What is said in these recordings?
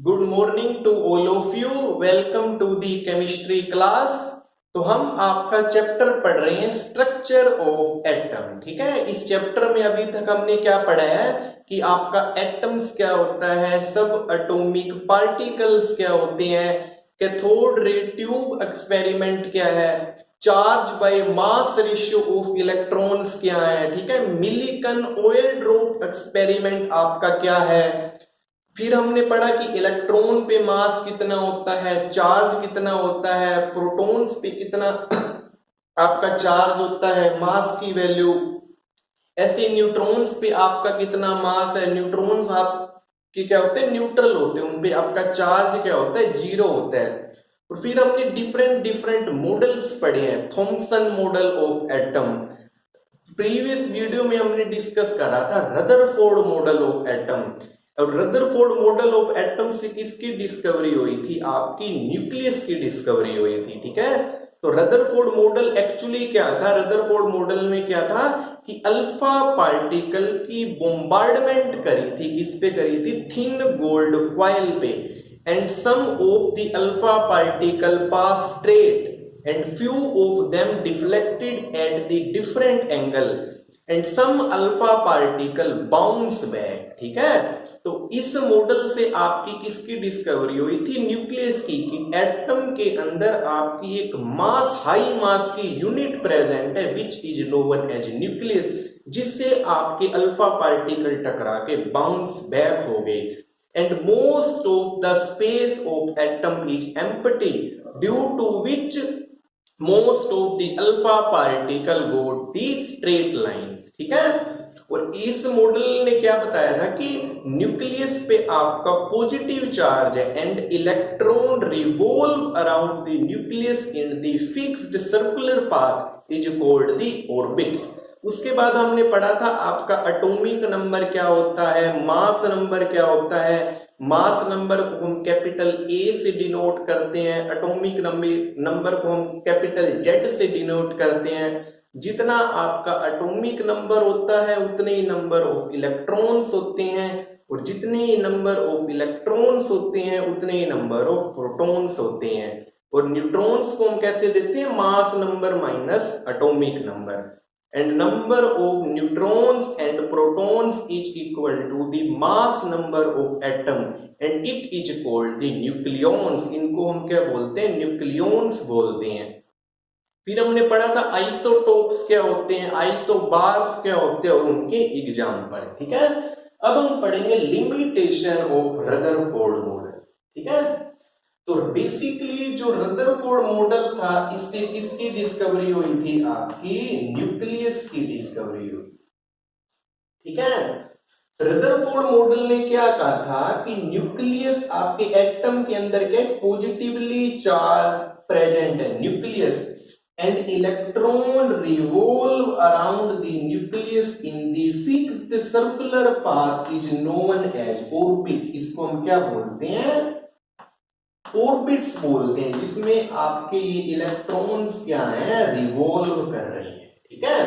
Good morning to all of you. Welcome to the chemistry class. तो हम आपका chapter पढ़ रहे हैं स्ट्रक्चर ऑफ एटम। ठीक है, इस चैप्टर में अभी तक हमने क्या पढ़ा है कि आपका एटम्स क्या होता है, सब एटॉमिक पार्टिकल्स क्या होते हैं, कैथोड रे ट्यूब एक्सपेरिमेंट क्या है, charge by mass ratio of electrons क्या है, ठीक है, मिलिकन ऑयल ड्रॉप एक्सपेरिमेंट आपका क्या है। फिर हमने पढ़ा कि इलेक्ट्रॉन पे मास कितना होता है, चार्ज कितना होता है, प्रोटॉन्स पे कितना आपका चार्ज होता है, मास की वैल्यू। ऐसे न्यूट्रॉन्स पे आपका कितना मास है, न्यूट्रॉन्स आपके क्या होते हैं, न्यूट्रल होते हैं, उनपे आपका चार्ज क्या होता है, जीरो होता है। और फिर हमने डिफरेंट डिफरेंट मॉडल्स पढ़े हैं, Thompson model of atom. Previous video में हमने डिस्कस करा था रदरफोर्ड मॉडल ऑफ एटम। और रदरफोर्ड मॉडल ऑफ एटम से किसकी डिस्कवरी हुई थी, आपकी न्यूक्लियस की डिस्कवरी हुई थी। ठीक है, तो रदरफोर्ड मॉडल एक्चुअली क्या था, रदरफोर्ड मॉडल में क्या था कि अल्फा पार्टिकल की बोmbardment करी थी, किस पे करी थी, थिन गोल्ड फॉइल पे, and some of the alpha particle pass straight and few of them deflected at the different angle and some alpha particle bounce back। ठीक है, तो इस मॉडल से आपकी किसकी डिस्कवरी हुई थी, न्यूक्लियस की, कि एटम के अंदर आपकी एक मास, हाई मास की यूनिट प्रेजेंट है which is known as nucleus, जिससे आपके अल्फा पार्टिकल टकरा के बाउंस बैक हो गए। And most of the space of atom is empty, due to which most of the alpha particle got these straight lines। ठीक है, और इस मॉडल ने क्या बताया था कि न्यूक्लियस पे आपका पॉजिटिव चार्ज है and electron revolve around the nucleus in the fixed circular path is called the orbits. उसके बाद हमने पढ़ा था आपका एटॉमिक नंबर क्या होता है, मास नंबर क्या होता है। मास नंबर को हम कैपिटल ए से डिनोट करते हैं, एटॉमिक नंबर को हम कैपिटल जेड से डिनोट करते हैं। जितना आपका एटॉमिक नंबर होता है उतने ही नंबर ऑफ इलेक्ट्रॉन्स होते हैं, और जितने ही नंबर ऑफ इलेक्ट्रॉन्स होते हैं उतने ही नंबर ऑफ प्रोटॉन्स होते हैं। और न्यूट्रॉन्स को हम कैसे देते हैं, mass number minus atomic number, and number of neutrons and protons is equal to the mass number of atom and it is called the nucleons। इनको हम क्या बोलते हैं, न्यूक्लियॉन्स बोलते हैं। फिर हमने पढ़ा था आइसोटोप्स क्या होते हैं, आइसोबार्स क्या होते हैं, और उनके एग्जाम्पल। ठीक है, अब हम पढ़ेंगे लिमिटेशन ऑफ रदरफोर्ड मॉडल। ठीक है, तो बेसिकली जो रदरफोर्ड मॉडल था, इससे किसकी डिस्कवरी हुई थी, आपकी न्यूक्लियस की डिस्कवरी हुई। ठीक है, रदरफोर्ड मॉडल ने क्या कहा था कि न्यूक्लियस आपके एटम के अंदर के पॉजिटिवली चार्ज प्रेजेंट है, nucleus, and electron revolve around the nucleus in the fixed circular path is known as orbit. इसको हम क्या बोलते हैं, ऑर्बिट्स बोलते हैं, जिसमें आपके ये इलेक्ट्रॉन्स क्या हैं, रिवॉल्व कर रहे हैं। ठीक है,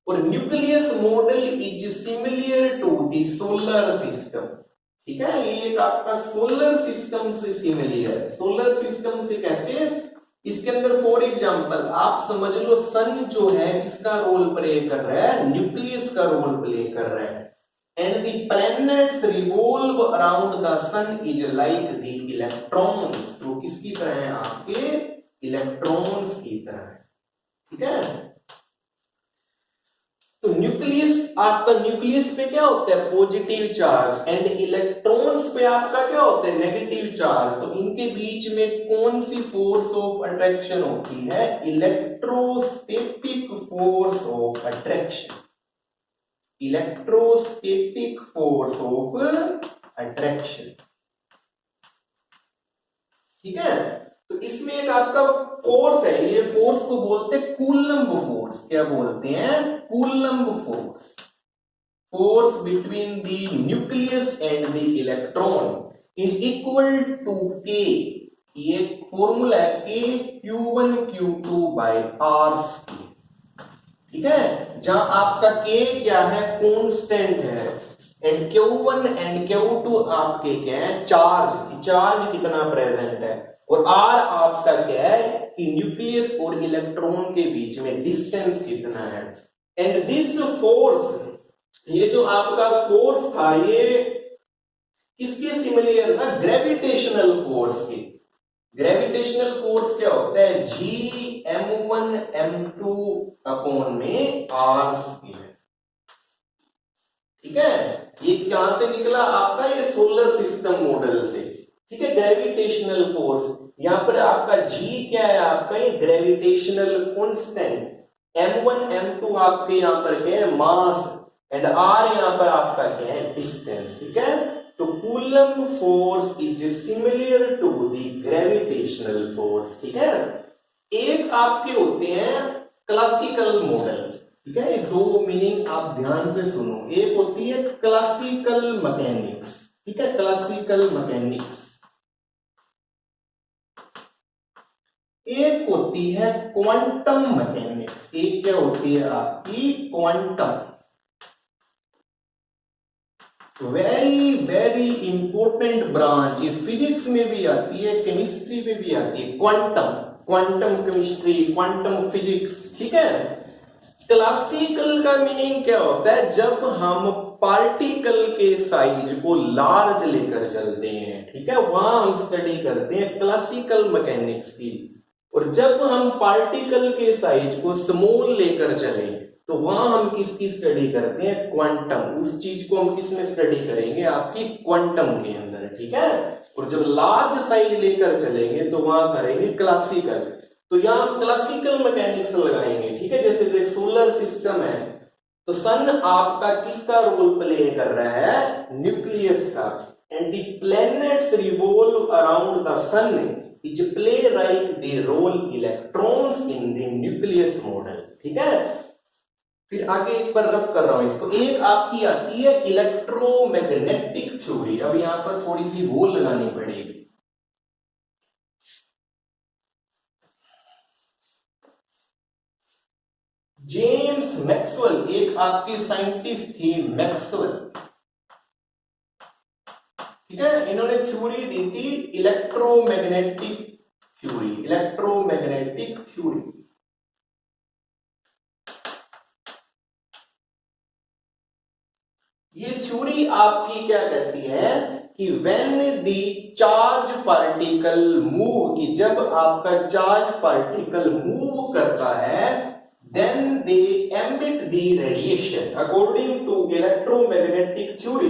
और nucleus model is similar to the solar system. ठीक है, ये एक आपका सोलर सिस्टम से सिमिलर है। सोलर सिस्टम से कैसे, इसके अंदर फॉर एग्जांपल आप समझ लो सन जो है इसका रोल प्ले कर रहा है, न्यूक्लियस का रोल प्ले कर रहा है, and the planets revolve around the sun is like the electrons। तो किसकी तरह है, आपके इलेक्ट्रॉन्स की तरह है। ठीक है, तो न्यूक्लियस, आपका न्यूक्लियस पे क्या होता है, पॉजिटिव चार्ज, एंड इलेक्ट्रॉन्स पे आपका क्या होता है, नेगेटिव चार्ज। तो इनके बीच में कौन सी फोर्स ऑफ अट्रैक्शन होती है, electrostatic force of attraction, electrostatic force of attraction. ठीक है, तो इसमें एक आपका फोर्स है, ये फोर्स को बोलते हैं कूलम्ब फोर्स। क्या बोलते हैं, coulomb force, force between the nucleus and the electron is equal to K. ये फॉर्मूला है के Q1 Q2 bye R square. ठीक है, जहां आपका K क्या है, कांस्टेंट है, एंड Q1 एंड Q2 आपके क्या है, चार्ज कितना प्रेजेंट है, और R आपका क्या है कि न्यूक्लियस और इलेक्ट्रॉन के बीच में डिस्टेंस कितना है। एंड दिस फोर्स, ये जो आपका फोर्स था ये किसके सिमिलर था, ग्रेविटेशनल फोर्स के। ग्रेविटेशनल फोर्स क्या होता है, Gm1m2 अपॉन में R स्क्वायर। ठीक है, ये कहां से निकला आपका, ये सोलर सिस्टम मॉडल से। ठीक है, ग्रेविटेशनल फोर्स, यहां पर आपका G क्या है, आपका ये ग्रेविटेशनल कांस्टेंट, m1 m2 आपके यहां पर क्या है, मास, एंड R यहां पर आपका क्या है, डिस्टेंस। ठीक है, तो coulomb force is similar to the gravitational force. ठीक है, एक आपके होते हैं क्लासिकल मॉडल। ठीक है, दो मीनिंग आप ध्यान से सुनो, एक होती है क्लासिकल मैकेनिक्स। ठीक है, क्लासिकल मैकेनिक्स, एक होती है क्वांटम मैकेनिक्स। एक क्या होती है आपकी, quantum. Very very important branch, ये फिजिक्स में भी आती है, केमिस्ट्री में भी आती है, quantum, quantum chemistry, quantum physics. ठीक है, क्लासिकल का मीनिंग क्या होता है, जब हम पार्टिकल के साइज को लार्ज लेकर चलते हैं। ठीक है, वहां हम स्टडी करते हैं क्लासिकल मैकेनिक्स की। और जब हम पार्टिकल के साइज को स्मॉल लेकर चले तो वहां हम किसकी स्टडी करते हैं, क्वांटम। उस चीज को हम किस में स्टडी करेंगे, आपकी क्वांटम के अंदर। ठीक है, और जब लार्ज साइज लेकर चलेंगे तो वहां करेंगे क्लासिकल। तो यहां हम क्लासिकल मैकेनिक्स लगाएंगे। ठीक है, जैसे सोलर सिस्टम है तो सन आपका किसका रोल प्ले कर रहा है, न्यूक्लियस का, and the planets revolve around the sun is play like the role electrons in the nucleus model. ठीक है, फिर आगे एक बार रफ कर रहा हूं इसको। एक आपकी आती है इलेक्ट्रोमैग्नेटिक थ्योरी। अब यहां पर थोड़ी सी वो लगानी पड़ेगी। जेम्स मैक्सवेल, एक आपकी साइंटिस्ट थी मैक्सवेल। ठीक है, इन्होंने थ्योरी दी थी इलेक्ट्रोमैग्नेटिक थ्योरी, इलेक्ट्रोमैग्नेटिक थ्योरी। ये थ्योरी आपकी क्या कहती है कि when the charge particle move, कि जब आपका चार्ज पार्टिकल मूव करता है then they emit the radiation according to electromagnetic theory.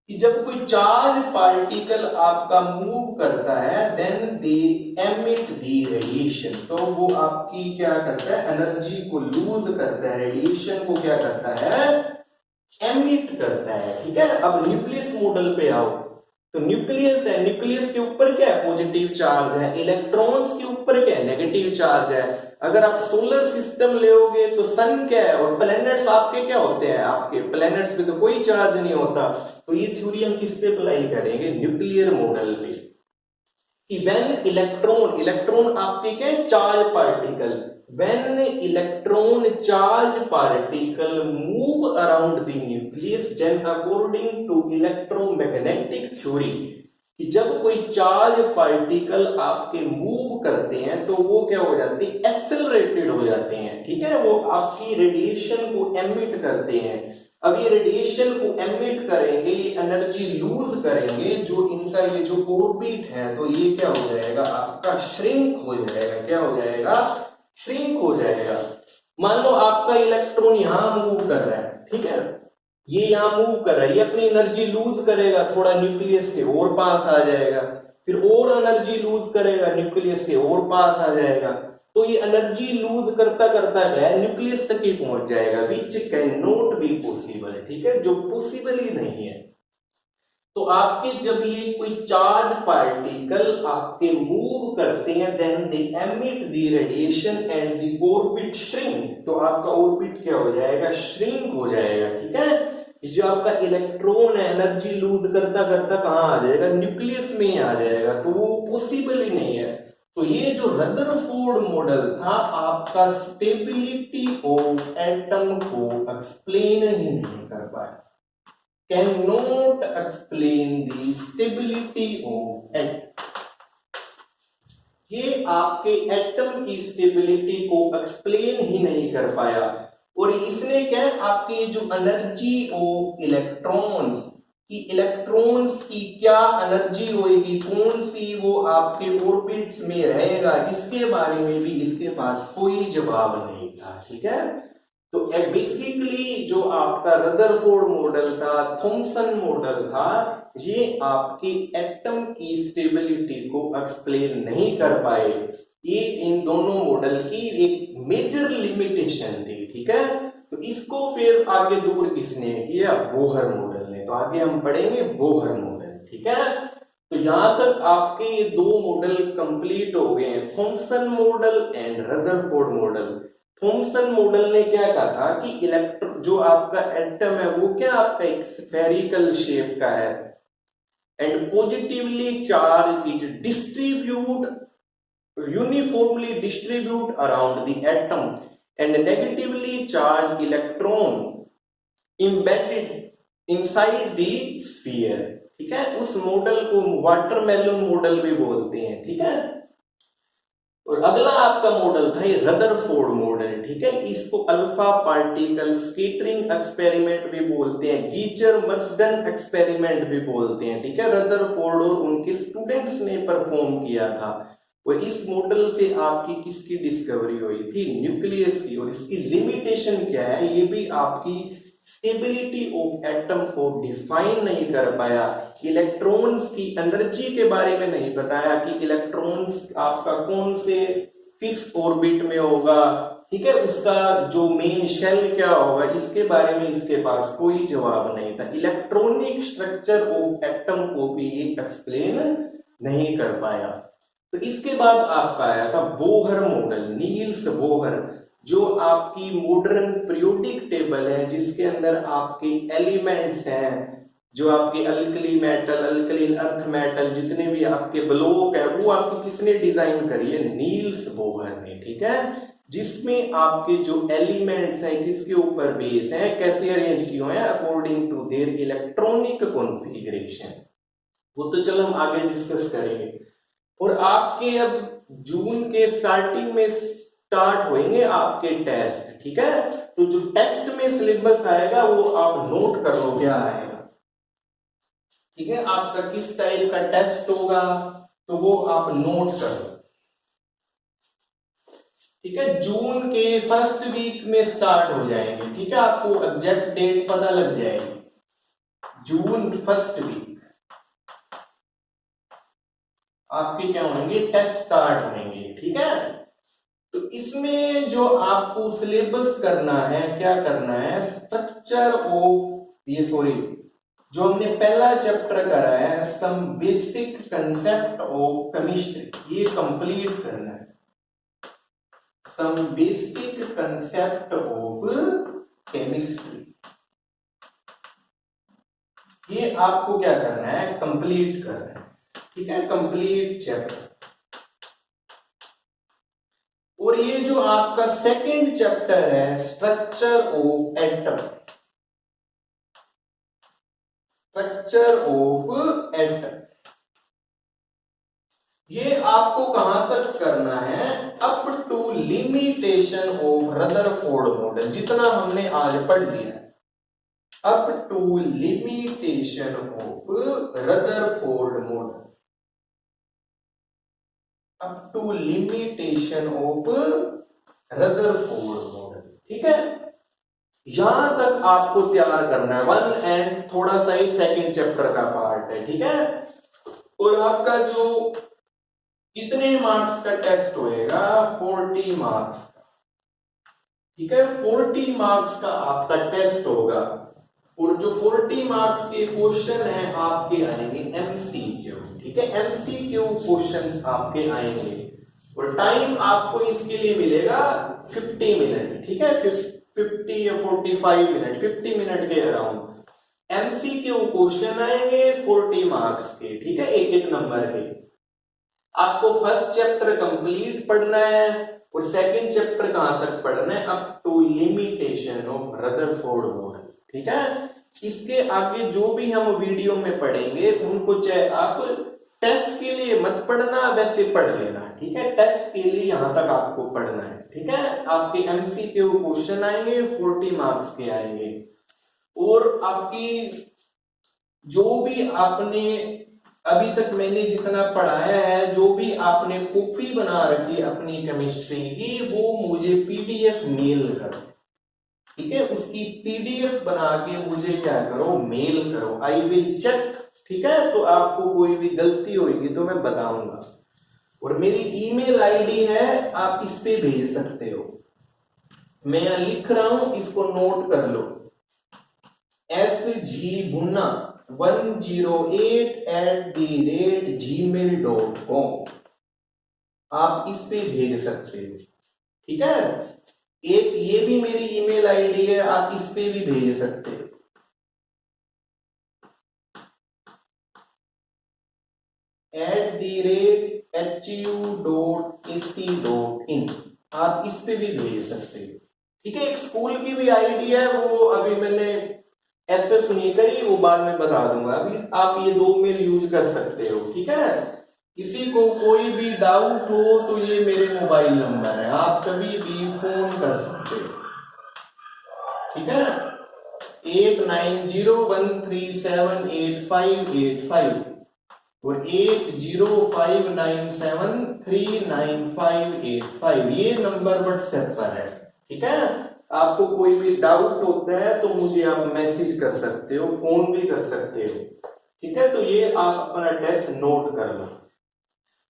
कि जब कोई चार्ज पार्टिकल आपका मूव करता है then they emit the radiation, तो वो आपकी क्या करता है, एनर्जी को लूज करता है, रेडिएशन को क्या करता है, एमिट करता है। ठीक है, अब न्यूक्लियस मॉडल पे आओ तो न्यूक्लियस है, न्यूक्लियस के ऊपर क्या है, पॉजिटिव चार्ज है, इलेक्ट्रॉन्स के ऊपर क्या है, नेगेटिव चार्ज है। अगर आप सोलर सिस्टम लेओगे तो सन क्या है, और प्लैनेट्स आपके क्या होते हैं, आपके प्लैनेट्स पे तो कोई चार्ज नहीं होता। तो ये थ्योरी हम किस पे अप्लाई करेंगे, न्यूक्लियर मॉडल पे। कि व्हेन इलेक्ट्रॉन, इलेक्ट्रॉन आपके क्या है, charge particle, when electron charge particle move around the nucleus then according to electromagnetic theory, कि जब कोई चार्ज पार्टिकल आपके मूव करते हैं तो वो क्या हो जाते हैं, एक्सेलरेटेड हो जाते हैं। ठीक है, वो आपकी रेडिएशन को एमिट करते हैं। अब ये रेडिएशन को एमिट करेंगे, ये एनर्जी लूज करेंगे, जो इनका ये जो ऑर्बिट है तो ये क्या हो जाएगा, आपका श्रिंक हो जाएगा। क्या हो जाएगा, श्रिंक हो जाएगा। मान लो आपका इलेक्ट्रॉन यहां मूव कर रहा है। ठीक है, ये यहां मूव कर रहा है, ये अपनी एनर्जी लूज करेगा, थोड़ा न्यूक्लियस के और पास आ जाएगा, फिर और एनर्जी लूज करेगा, न्यूक्लियस के और पास आ जाएगा। तो ये एनर्जी लूज करता करता है न्यूक्लियस तक ही पहुंच जाएगा, which can not be possible. ठीक है, जो पॉसिबल ही नहीं है। तो आपके जब ये कोई चार्ज पार्टिकल आपके मूव करते हैं then they emit the radiation and the orbit shrink, तो आपका ऑर्बिट क्या हो जाएगा, श्रिंक हो जाएगा। ठीक है, जो आपका इलेक्ट्रॉन है एनर्जी लूज करता करता कहां आ जाएगा, न्यूक्लियस में आ जाएगा। तो वो पॉसिबल ही नहीं है। तो ये जो रदरफोर्ड मॉडल था आपका स्टेबिलिटी ऑफ एटम को एक्सप्लेन ही नहीं कर पाया। Can not explain the stability of atom. ये आपके एटम की स्टेबिलिटी को एक्सप्लेन ही नहीं कर पाया। और इसने क्या है, आपके जो एनर्जी ऑफ इलेक्ट्रॉन्स की क्या एनर्जी होगी, कौन सी वो आपके ऑर्बिट्स में रहेगा, इसके बारे में भी इसके पास कोई जवाब नहीं था। ठीक है, तो बेसिकली जो आपका रदरफोर्ड मॉडल था, थॉमसन मॉडल था, ये आपके एटम की स्टेबिलिटी को एक्सप्लेन नहीं कर पाए। ये इन दोनों मॉडल की एक मेजर लिमिटेशन थी। ठीक है, तो इसको फिर आगे दूर किसने किया, बोहर मॉडल ने। तो आगे हम पढ़ेंगे बोहर मॉडल। ठीक है, तो यहां तक आपके ये दो मॉडल कंप्लीट हो गए हैं, Thompson model and Rutherford model. Thompson model ने क्या कहा था कि इलेक्ट्रॉन जो आपका एटम है वो क्या आपका एक स्फेरिकल शेप का है, and positively charge is distribute uniformly distribute around the atom and negatively charged electron embedded inside the sphere। ठीक है, उस मॉडल को वाटरमेलन मॉडल भी बोलते हैं। ठीक है, और अगला आपका मॉडल था ये रदरफोर्ड मॉडल। ठीक है, इसको अल्फा पार्टिकल स्कैटरिंग एक्सपेरिमेंट भी बोलते हैं, गीचर मर्सडन एक्सपेरिमेंट भी बोलते हैं। ठीक है, रदरफोर्ड और उनके स्टूडेंट्स ने परफॉर्म किया था। और इस मॉडल से आपकी किसकी डिस्कवरी हुई थी, न्यूक्लियस की। और इसकी लिमिटेशन क्या है, ये भी आपकी स्टेबिलिटी ऑफ एटम को डिफाइन नहीं कर पाया, इलेक्ट्रॉन्स की एनर्जी के बारे में नहीं बताया कि इलेक्ट्रॉन्स आपका कौन से फिक्स ऑर्बिट में होगा। ठीक है, उसका जो मेन शेल क्या होगा, इसके बारे में इसके पास कोई जवाब नहीं था। इलेक्ट्रॉनिक स्ट्रक्चर ऑफ एटम को भी एक्सप्लेन नहीं कर पाया। तो इसके बाद आपका आया था बोहर मॉडल, नील्स बोहर, जो आपकी मॉडर्न पीरियोडिक टेबल है जिसके अंदर आपके एलिमेंट्स हैं, जो आपके alkali metal, alkaline earth metal, जितने भी आपके ब्लॉक है, वो आपकी किसने डिजाइन करी है, नील्स बोहर ने। ठीक है, जिसमें आपके जो एलिमेंट्स हैं किसके ऊपर बेस हैं, कैसे अरेंज किए हुए हैं according to their electronic configuration. वो तो चलो हम आगे डिस्कस करेंगे। और आपके अब जून के स्टार्टिंग में स्टार्ट होंगे आपके टेस्ट। ठीक है, तो जो टेस्ट में सिलेबस आएगा वो आप नोट कर लो क्या आएगा। ठीक है, आपका किस टाइप का टेस्ट होगा तो वो आप नोट कर लो। ठीक है, जून के फर्स्ट वीक में स्टार्ट हो जाएंगे। ठीक है, आपको एग्जैक्ट डेट पता लग जाएगी, जून फर्स्ट वीक आपके क्या होंगे, टेस्ट स्टार्ट होंगे। ठीक है, तो इसमें जो आपको सिलेबस करना है, क्या करना है, स्ट्रक्चर ऑफ जो हमने पहला चैप्टर करा है, some basic concept of chemistry, ये कंप्लीट करना है। Some basic concept of chemistry, ये आपको क्या करना है, कंप्लीट करना है। ठीक है, कंप्लीट चैप्टर। और ये जो आपका सेकंड चैप्टर है, structure of atom, structure of atom, ये आपको कहां तक करना है, up to limitation of Rutherford model, जितना हमने आज पढ़ लिया है, up to limitation of Rutherford model, up to limitation of Rutherford model. ठीक है, यहां तक आपको तैयार करना है, 1 एंड थोड़ा सा ही सेकंड चैप्टर का पार्ट है। ठीक है, और आपका जो कितने मार्क्स का टेस्ट होएगा, 40 मार्क्स का। ठीक है, 40 मार्क्स का आपका टेस्ट होगा। और जो 40 मार्क्स के क्वेश्चन हैं आपके आएंगे एमसीक्यू। ठीक है, एमसीक्यू क्वेश्चंस आपके आएंगे, और टाइम आपको इसके लिए मिलेगा 50 मिनट। ठीक है, 50 या 45 मिनट, 50 मिनट के अराउंड एमसीक्यू क्वेश्चन आएंगे 40 मार्क्स के। ठीक है, एक एक नंबर के। आपको फर्स्ट चैप्टर कंप्लीट पढ़ना है, और सेकंड चैप्टर कहां तक पढ़ना है, up to limitation of Rutherford model. ठीक है, इसके आगे जो भी हम वीडियो में पढ़ेंगे उनको चाहे आप टेस्ट के लिए मत पढ़ना, वैसे पढ़ लेना, ठीक है। टेस्ट के लिए यहां तक आपको पढ़ना है, ठीक है। आपके एमसीक्यू क्वेश्चन आएंगे, 40 मार्क्स के आएंगे। और आपकी जो भी आपने अभी तक मैंने जितना पढ़ाया है, जो भी आपने कॉपी बना रखी है अपनी केमिस्ट्री की, वो मुझे पीडीएफ मेल करो, ठीक है। उसकी पीडीएफ बना के मुझे क्या करो, मेल करो। आई विल चेक, ठीक है। तो आपको कोई भी गलती होगी तो मैं बताऊंगा। और मेरी ईमेल आईडी है, आप इस पे भेज सकते हो। मैं यहां लिख रहा हूं, इसको नोट कर लो। sgbunna108@gmail.com, आप इस पे भेज सकते हो, ठीक है। एक ये भी मेरी ईमेल आईडी है, आप इस पे भी भेज सकते हो। @hu.ac.in, आप इस पे भी भेज सकते हो, ठीक है। एक स्कूल की भी आईडी है, वो अभी मैंने एसएस नहीं करी, वो बाद में बता दूंगा। अभी आप ये 2 मेल यूज कर सकते हो, ठीक है। किसी को कोई भी डाउट हो तो ये मेरे मोबाइल नंबर है, आप कभी भी फोन कर सकते हो, ठीक है। 8901378585 और 8059739585, ये नंबर व्हाट्सएप पर है, ठीक है। आपको कोई भी डाउट होता है तो मुझे आप मैसेज कर सकते हो, फोन भी कर सकते हो, ठीक है। तो ये आप अपना टेस्ट नोट कर लो।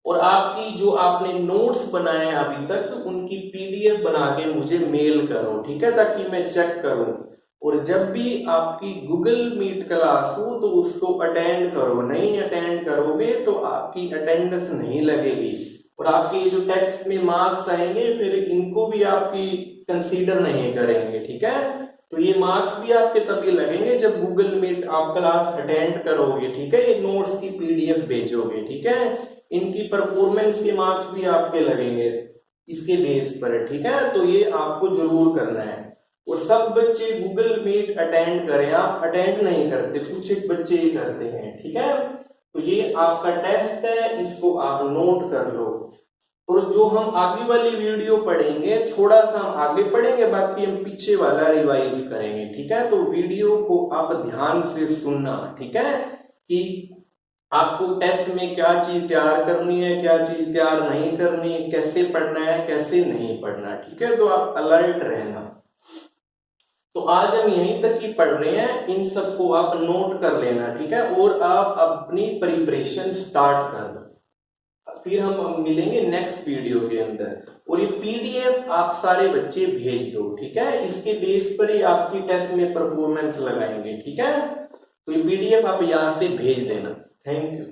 और आपकी जो आपने नोट्स बनाए अभी तक, उनकी पीडीएफ बना के मुझे मेल करो, ठीक है, ताकि मैं चेक करूं। और जब भी आपकी गूगल मीट क्लास हो तो उसको अटेंड करो, नहीं अटेंड करोगे तो आपकी अटेंडेंस नहीं लगेगी। और आपके जो टेस्ट में मार्क्स आएंगे, फिर इनको भी आपकी कंसीडर नहीं करेंगे, ठीक है। तो ये मार्क्स भी आपके तभी लगेंगे जब गूगल मीट आप क्लास अटेंड करोगे, ठीक है। ये नोट्स की पीडीएफ भेजोगे, ठीक है। इनकी परफॉर्मेंस के मार्क्स भी आपके लगेंगे इसके बेस पर, ठीक है। तो ये आपको जरूर करना है। और सब बच्चे गूगल मीट अटेंड करें, आप अटेंड नहीं करते, कुछ एक बच्चे ही करते हैं, ठीक है। तो ये आपका टेस्ट है, इसको आप नोट कर लो। और जो हम आगे वाली वीडियो पढ़ेंगे, थोड़ा सा हम आगे पढ़ेंगे, बाकी हम पीछे वाला रिवाइज करेंगे, ठीक है। तो वीडियो को आप ध्यान से सुनना, ठीक है, कि आपको टेस्ट में क्या चीज तैयार करनी है, क्या चीज तैयार नहीं करनी है, कैसे पढ़ना है, कैसे नहीं पढ़ना, ठीक है। तो आप अलर्ट रहना। तो आज हम यहीं तक ही पढ़ रहे हैं, इन सबको आप नोट कर लेना, ठीक है। और आप अपनी प्रिपरेशन स्टार्ट कर दो, फिर हम मिलेंगे नेक्स्ट वीडियो के अंदर। और ये पीडीएफ आप सारे बच्चे भेज दो, ठीक है। इसके बेस पर ही आपकी टेस्ट में परफॉर्मेंस लगाएंगे, ठीक है। तो ये पीडीएफ आप यहां से भेज देना। Thank you.